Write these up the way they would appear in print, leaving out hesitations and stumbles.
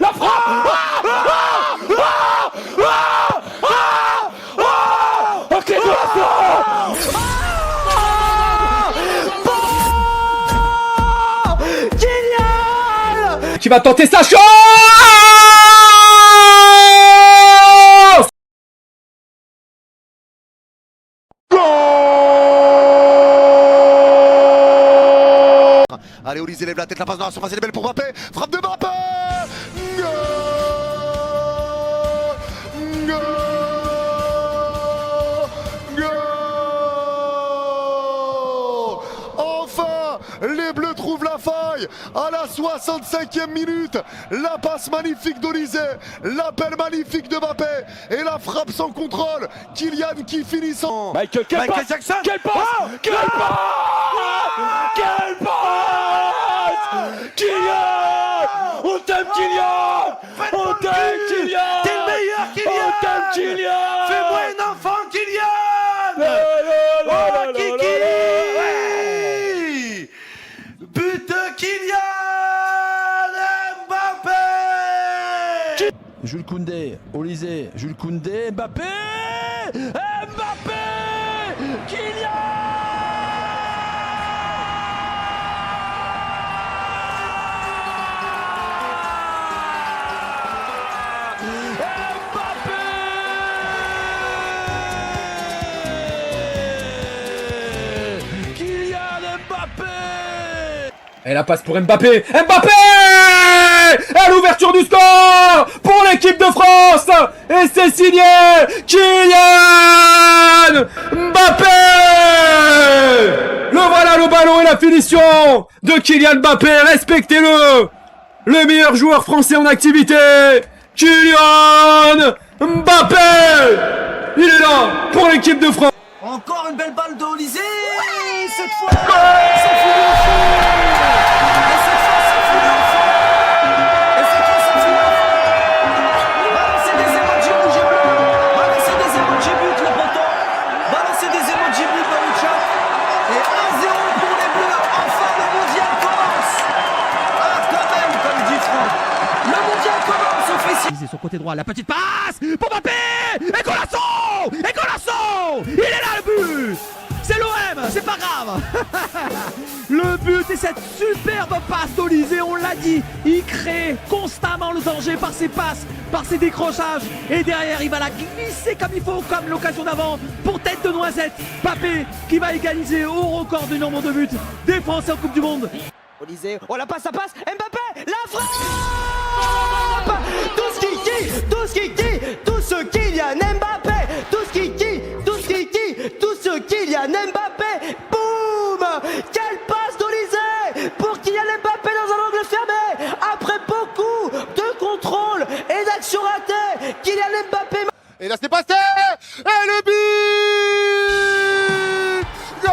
La frappe. Ok, Kylian qui va tenter sa chance. Allez, Olise lève la tête, la passe dans la surface, elle est belle pour Mbappé. Frappe de Mbappé. Enfin, les Bleus trouvent la faille à la 65e minute. La passe magnifique d'Olise, l'appel magnifique de Mbappé et la frappe sans contrôle. Kylian qui finit sans... Michael Jackson. Quelle passe. Kylian! On t'aime Kylian! On t'aime Kylian! T'es le meilleur Kylian! On t'aime Kylian! Fais-moi un enfant Kylian! Oh Kiki! But de Kylian Mbappé! Jules Koundé, Olise, Jules Koundé, Mbappé! Mbappé! Kylian! Et la passe pour Mbappé. Mbappé! À l'ouverture du score pour l'équipe de France. Et c'est signé Kylian Mbappé. Le voilà, le ballon et la finition de Kylian Mbappé. Respectez-le. Le meilleur joueur français en activité. Kylian Mbappé. Il est là pour l'équipe de France. Encore une belle balle de Olise! Cette fois, ça fout le feu! Et cette fois, ça fout le feu! Et cette fois, ça fout le feu! Balancer des emojis rouges et bleus! Balancer des emojis buts, le poteau! Balancer des emojis buts dans le chat! Et 1-0 pour les Bleus! Enfin, le mondial commence! Ah, quand même, comme dit Franck! Le mondial commence officiellement! Sur côté droit, la petite passe pour Mbappé et Golasso. Il est là le but. C'est l'OM, c'est pas grave. Le but et cette superbe passe d'Olise, on l'a dit, il crée constamment le danger par ses passes, par ses décrochages. Et derrière, il va la glisser comme il faut, comme l'occasion d'avant pour tête de noisette. Mbappé qui va égaliser au record du nombre de buts des Français en Coupe du Monde. Olise, oh la passe, ça passe, Mbappé, la frappe! Tout ce Kylian Mbappé, tout ce Kylian Mbappé, boum! Quelle passe d'Olise pour Kylian Mbappé dans un angle fermé, après beaucoup de contrôles et d'actions ratées, Kylian Mbappé... Et là c'est passé. Et le but. Goal.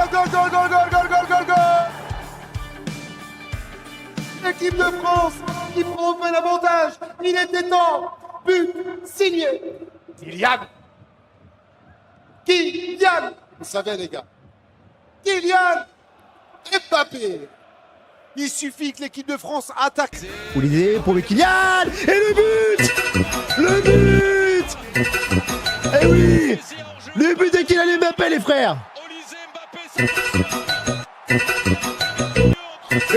L'équipe de France qui prend enfin l'avantage. Il était temps. But signé. Kylian. Vous savez les gars. Kylian Mbappé. Il suffit que l'équipe de France attaque. Olise pour le Kylian! Et le but! Eh oui! Le but de Kylian Mbappé, les frères! Et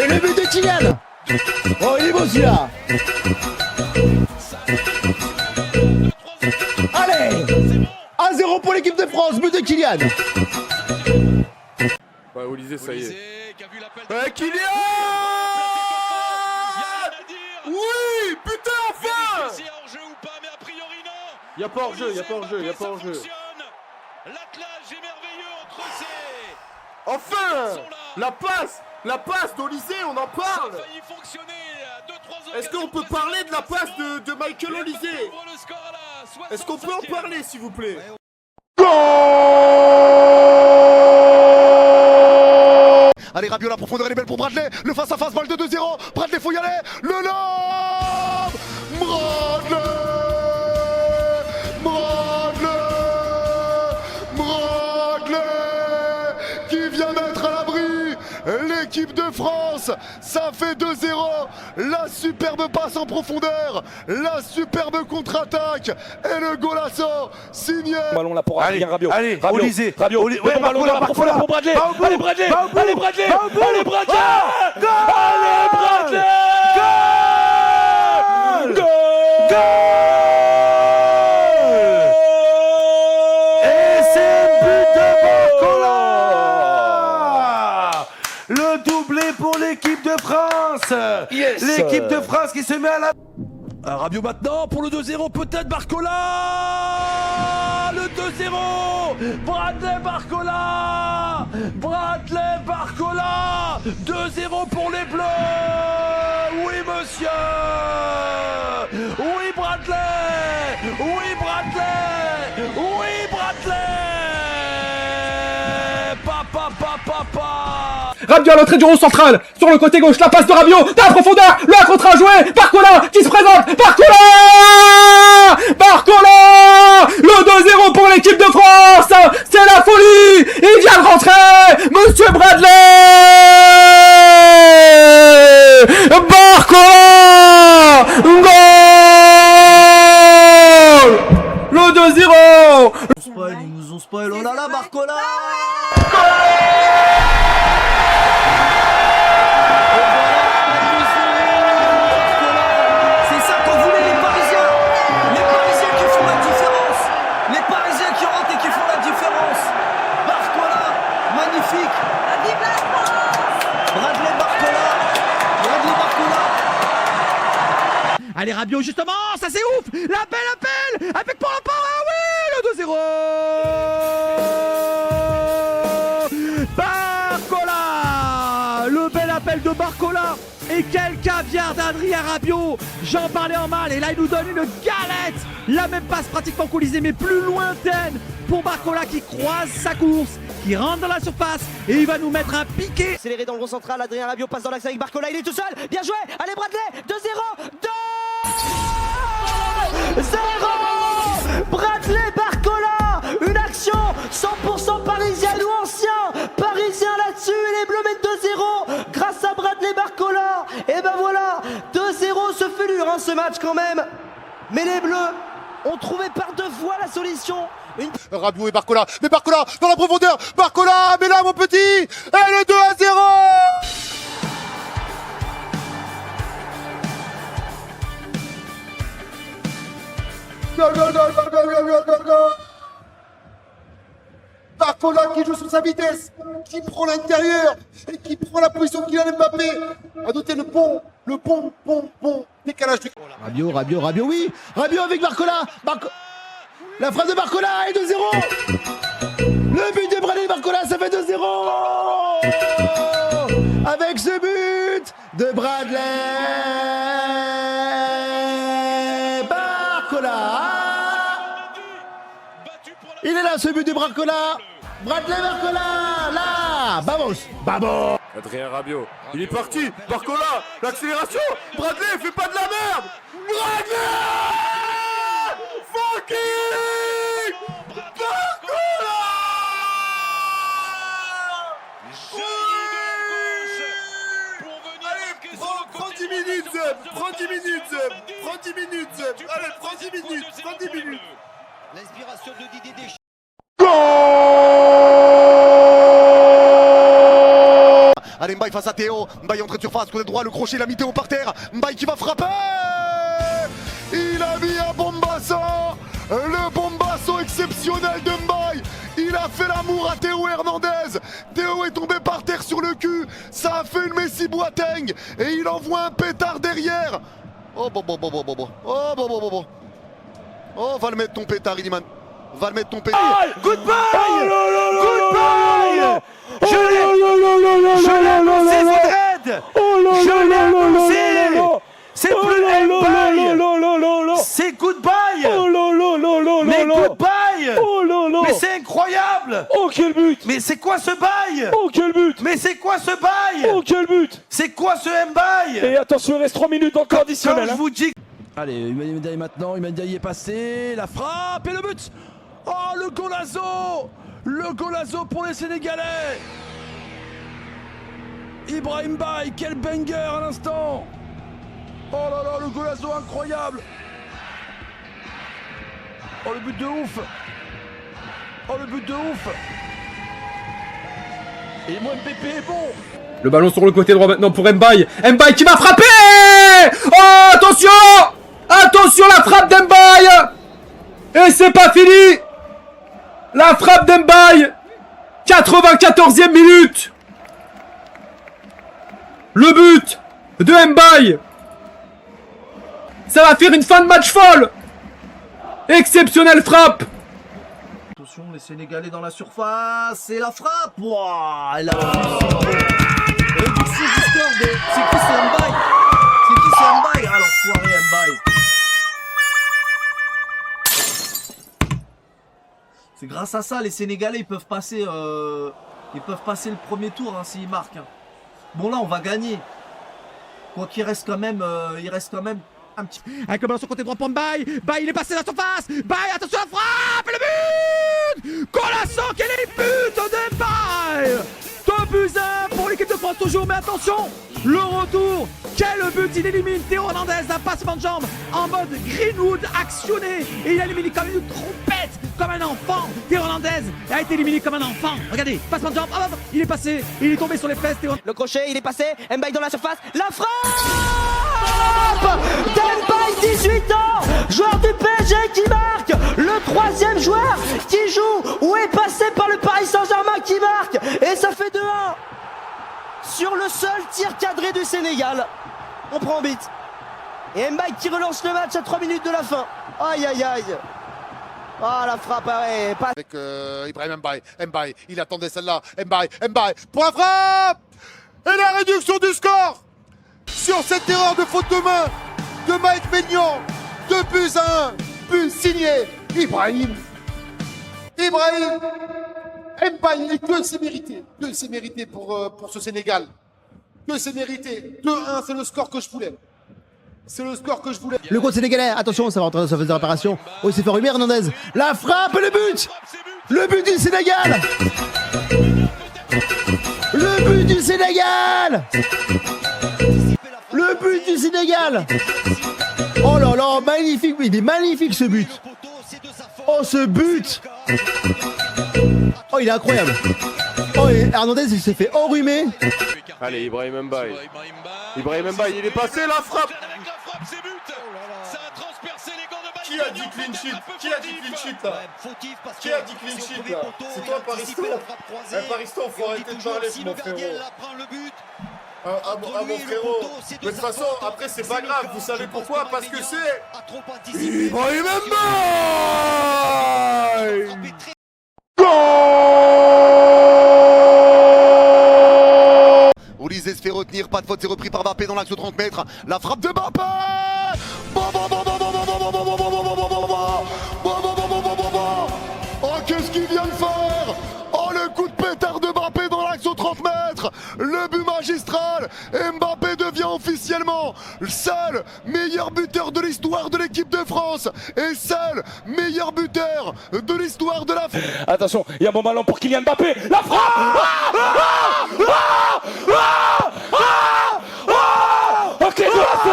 le but de Kylian! Oh, il est beau celui-là! Allez! 1-0 pour l'équipe de France, but de Kylian! Ouais, Olise, ça y est. Kylian! Oui, putain, enfin! Y'a pas hors-jeu. L'attelage est merveilleux entre ces... Enfin! La passe d'Olise, on en parle! Est-ce qu'on peut parler de la passe de Michael Olise? Est-ce qu'on peut en parler, s'il vous plaît? Allez, Rabiot, la profondeur, elle est belle pour Bradley. Le face-à-face, balle de 2-0. Bradley, faut y aller. Le lob. Bradley qui vient mettre à l'abri l'équipe de France. Ça fait 2-0. La superbe passe en profondeur, la superbe contre-attaque et le golasso signé. Ballon là pour Adrien Rabiot. Allez, Rabiot. Olysée. Rabiot. Ouais, Le ballon dans la profondeur pour Bradley. Allez Bradley. Allez Bradley. Allez Bradley. Allez Bradley. Goal. Goal. Et c'est but de Barcola. Le doublé pour l'équipe de France. Yes. L'équipe de France qui se met à la... Rabiot maintenant pour le 2-0, peut-être Barcola. Le 2-0. Bradley Barcola. Bradley Barcola. 2-0 pour les Bleus. Oui monsieur. Oui Bradley. Oui Bradley. Oui Bradley. Papa papa papa. Rabiot à l'entrée du rond central, sur le côté gauche, la passe de Rabiot, dans la profondeur, le contre à jouer, Barcola qui se présente, Barcola, le 2-0 pour l'équipe de France, c'est la folie, il vient de rentrer, Monsieur Bradley, Barcola, goal, le 2-0. Ils nous ont spoil, oh là là, Barcola. C'est ça qu'on voulait, les Parisiens. Les Parisiens qui font la différence. Les Parisiens qui rentrent et qui font la différence. Barcola, magnifique. Vive la France. Bradley Barcola. Bradley Barcola. Allez Rabiot justement, ça c'est ouf. L'appel avec Paul Laporte. Ah oui, le 2-0. Barcola. Le bel appel de Barcola. Et quel caviar d'Adrien Rabiot. J'en parlais en mal et là il nous donne une galette. La même passe pratiquement colisée mais plus lointaine pour Barcola qui croise sa course, qui rentre dans la surface et il va nous mettre un piqué. Accéléré dans le rond central, Adrien Rabiot passe dans l'axe avec Barcola, il est tout seul. Bien joué. Allez Bradley, 2-0. 2-0. Bradley Barcola. Une action 100% parisienne ou ancien parisien là-dessus et les Bleus mettent 2-0 grâce à Bradley Barcola. Et ben voilà, 2-0, ce fut dur hein, ce match quand même. Mais les Bleus ont trouvé par deux fois la solution. Rabiot et Barcola, mais Barcola dans la profondeur, Barcola, mais là mon petit, et le 2-0. Goal, goal, goal, goal, goal, goal, goal, goal, goal. Barcola qui joue sur sa vitesse, qui prend l'intérieur et qui prend la position qu'il a Mbappé. À noter le bon décalage du... Rabiot, oui. Rabiot avec Barcola. La frappe de Barcola et 2-0. Le but de Bradley Barcola, ça fait 2-0. Avec ce but de Bradley Barcola. Il est là ce but de Barcola. Bradley Barcola, là. Vamos. Adrien Rabiot, il est parti. Barcola, l'accélération. Bradley, fais pas de la merde. Bradley, fucking Barcola. Allez, prends 10 minutes, Zeb. Prends 10 minutes, Zeb. Allez, prends 10 minutes. L'inspiration de Didier Deschamps. Allez, Mbaye face à Théo. Mbaye entrée de surface, côté droit, le crochet, il a mis Théo par terre. Mbaye qui va frapper. Il a mis un bombasso. Le bombasso exceptionnel de Mbaye. Il a fait l'amour à Théo Hernandez. Théo est tombé par terre sur le cul. Ça a fait une Messi Boateng. Et il envoie un pétard derrière. Oh, Oh, va le mettre ton pétard, Iliman. Va le mettre ton pétard. Goodbye. Goodbye. Je l'ai annoncé, Fred. Je l'ai annoncé. C'est plus Mbaye. C'est goodbye. Mais goodbye. Mais c'est incroyable. Oh quel but. Mais c'est quoi ce bail? Oh quel but. Mais c'est quoi ce bail? Oh quel but. C'est quoi ce Mbaye? Et attention, il reste 3 minutes dans le Quand conditionnel. je vous dis... Allez, Humandiaï maintenant, Humandiaï est passé, la frappe et le but. Oh, le golazo. Le golazo pour les Sénégalais. Ibrahim Baye, quel banger à l'instant. Oh là là, le golazo incroyable. Oh le but de ouf. Oh le but de ouf. Et moi Mbappé est bon. Le ballon sur le côté droit maintenant pour Mbaye. Mbaye qui va frapper. Oh attention. Attention la frappe d'Mbaye. Et c'est pas fini. La frappe d'Mbaye. 94e minute. Le but de Mbaye. Ça va faire une fin de match folle. Exceptionnelle frappe. Attention, les Sénégalais dans la surface. Et la frappe. Wouah, elle a réduction du score de... C'est qui c'est Mbaye? C'est qui c'est Mbaye? Ah l'enfoiré Mbaye. C'est grâce à ça les Sénégalais ils peuvent passer le premier tour hein, s'ils marquent. Hein. Bon là on va gagner. Quoi qu'il reste quand même, un petit... Avec le ballon sur le côté droit pour Mbaye. Baye il est passé dans la surface. Baye attention à la frappe. Et le but. Colasso, quel est le but de Mbaye. 2-1 pour l'équipe de France toujours. Mais attention, le retour. Quel but. Il élimine Théo Hernandez d'un passement de jambe en mode Greenwood actionné. Et il a éliminé comme une trompette, comme un enfant. Théo Hernandez a été éliminé comme un enfant. Regardez, passement de jambe. Hop, il est passé. Il est tombé sur les fesses. Théo... Le crochet, il est passé. Mbaye dans la surface. La frappe d'Mbaye, 18 ans, joueur du PSG qui marque. Le troisième joueur qui joue ou est passé par le Paris Saint-Germain qui marque. Et ça fait 2-1 sur le seul tir cadré du Sénégal. On prend en bite. Et Mbaye qui relance le match à 3 minutes de la fin. Aïe aïe aïe. Ah la frappe, ouais, pas... Avec Ibrahim Mbaye. Mbaye, il attendait celle-là. Mbaye, point frappe. Et la réduction du score sur cette erreur de faute de main de Mike Maignan. 2-1, but signé Ibrahim. Mbaye, que c'est mérité pour ce Sénégal. Que c'est mérité. 2-1, c'est le score que je voulais. Le compte sénégalais, attention, ça va rentrer dans sa phase de réparation. Oh, il s'est fait allumer Hernandez. La frappe et le but. Le but du Sénégal. Le but du Sénégal. Le but du Sénégal. Oh là là, magnifique, il est magnifique ce but. Oh ce but. Oh il est incroyable. Oh et Hernandez il s'est fait enrhumer. Allez Ibrahim Mbaye. Ibrahim Mbaye, il est passé la frappe. Qui a dit clean sheet? Qui a dit clean sheet là? Qui a dit clean sheet là? C'est toi Paristo? Paristo, faut arrêter de parler mon frérot. À mon frérot. Mais de toute façon, après c'est pas grave, vous savez pourquoi? Parce que c'est Ibrahim Mbaye. Olysée se fait retenir, pas de faute, c'est repris par Mbappé dans l'axe de 30 mètres. La frappe de Mbappé. Oh, qu'est-ce qu'il vient de faire? Oh, le coup de pétard de Mbappé dans l'axe aux 30 mètres. Le but magistral. Mbappé devient officiellement le seul meilleur buteur de l'histoire de l'équipe de France. Et seul meilleur buteur de l'histoire de la France. Attention, il y a un bon ballon pour Kylian Mbappé. La frappe. Oh quel golasso!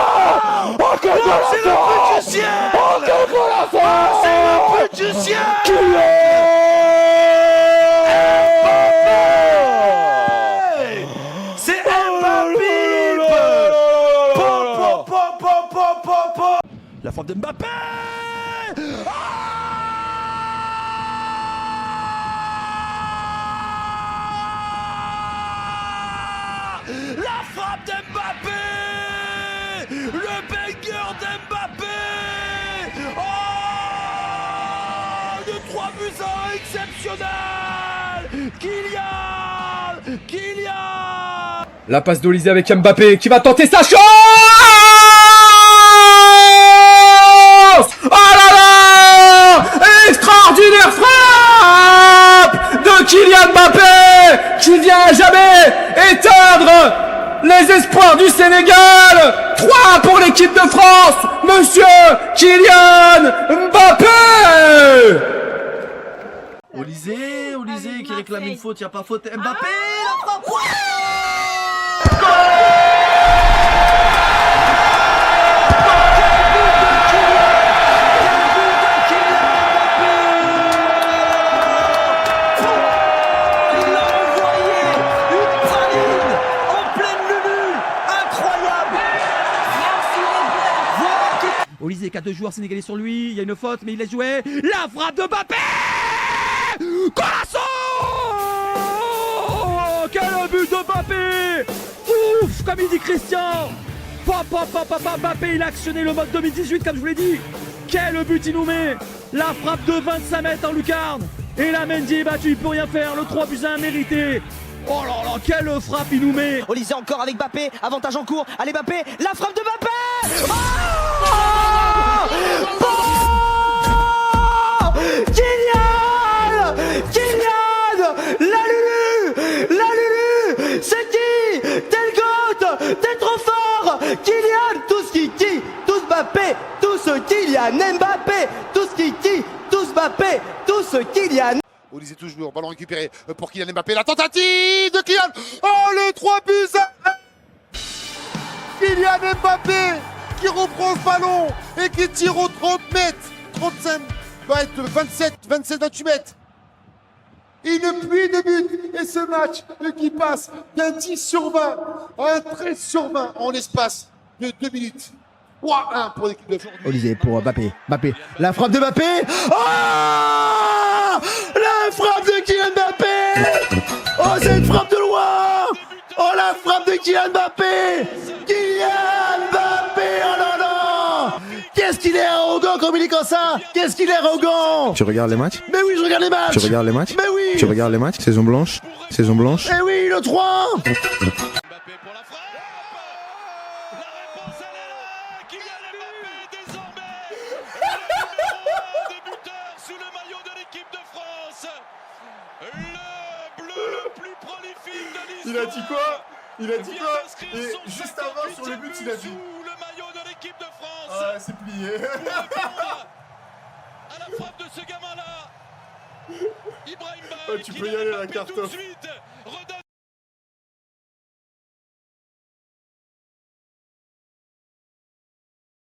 Oh quel golasso! C'est le but du ciel! Oh quel golasso! C'est le but du ciel! C'est Mbappé! La frappe de Mbappé! La frappe d'Mbappé! Le banger d'Mbappé! Oh! De 3-1 exceptionnel! Kylian! La passe d'Olysée avec Mbappé qui va tenter sa chance. Oh là là! Extraordinaire frappe de Kylian Mbappé qui vient à jamais éteindre les espoirs du Sénégal. 3 pour l'équipe de France, monsieur Kylian Mbappé. Olysée qui réclame une faute, il n'y a pas faute. Mbappé, la frappe. Il a envoyé une praline en pleine lulu. Incroyable. Voilà qui Olysée qui a deux joueurs sénégalais sur lui, il y a une faute mais il laisse jouer. La frappe de Mbappé. Colasso. Quel but de Mbappé. Ouf, comme il dit Christian. Mbappé, il a actionné le mode 2018 comme je vous l'ai dit. Quel but il nous met. La frappe de 25 mètres en lucarne. Et la Mendy est battu, il peut rien faire. Le 3-1 mérité. Oh là là, quelle frappe il nous met. Olysée encore avec Mbappé, avantage en cours. Allez Mbappé, la frappe de Mbappé. Oh Kylian, la Lulu, c'est qui? T'es le GOAT, t'es trop fort. Kylian, tous Kiki, tous Mbappé, tous Kylian Mbappé, tous Kiki, tous Mbappé, tous Kylian. Olysée toujours, ballon récupéré pour Kylian Mbappé. La tentative de Kylian. Oh, le 3 buts à... Kylian Mbappé qui reprend ce ballon et qui tire aux 30 mètres. 35, va être 27-28 mètres. Une pluie de buts. Et ce match qui passe d'un 10 sur 20 à un 13 sur 20 en l'espace de 2 minutes. 3-1 pour l'équipe de France. Olysée pour Mbappé. Mbappé. La frappe de Mbappé. Oh, la frappe de Kylian Mbappé. Oh, c'est une frappe de loin. Oh, la frappe de Kylian Mbappé. Kylian Mbappé. Oh là là. Qu'est-ce qu'il est arrogant comme il est comme ça. Qu'est-ce qu'il est arrogant. Tu regardes les matchs? Mais oui, je regarde les matchs. Tu regardes les matchs? Mais oui. Tu regardes les matchs? Saison blanche? Saison blanche? Eh oui, le 3. Mbappé pour la frappe. La réponse elle est là. Kylian Mbappé désormais le numéro 1 des buteurs sous le maillot de l'équipe de France. Le bleu le plus prolifique de l'histoire. Il a dit quoi? Il a dit vient quoi? d'inscrire Et son juste avant, sur le but, il a dit. sous le maillot de l'équipe de France. Ah, c'est plié. Pour répondre à la frappe de ce gamin-là. Ibrahim Baye Tu qui peux y met aller, la Mbappé carte tout de off. suite.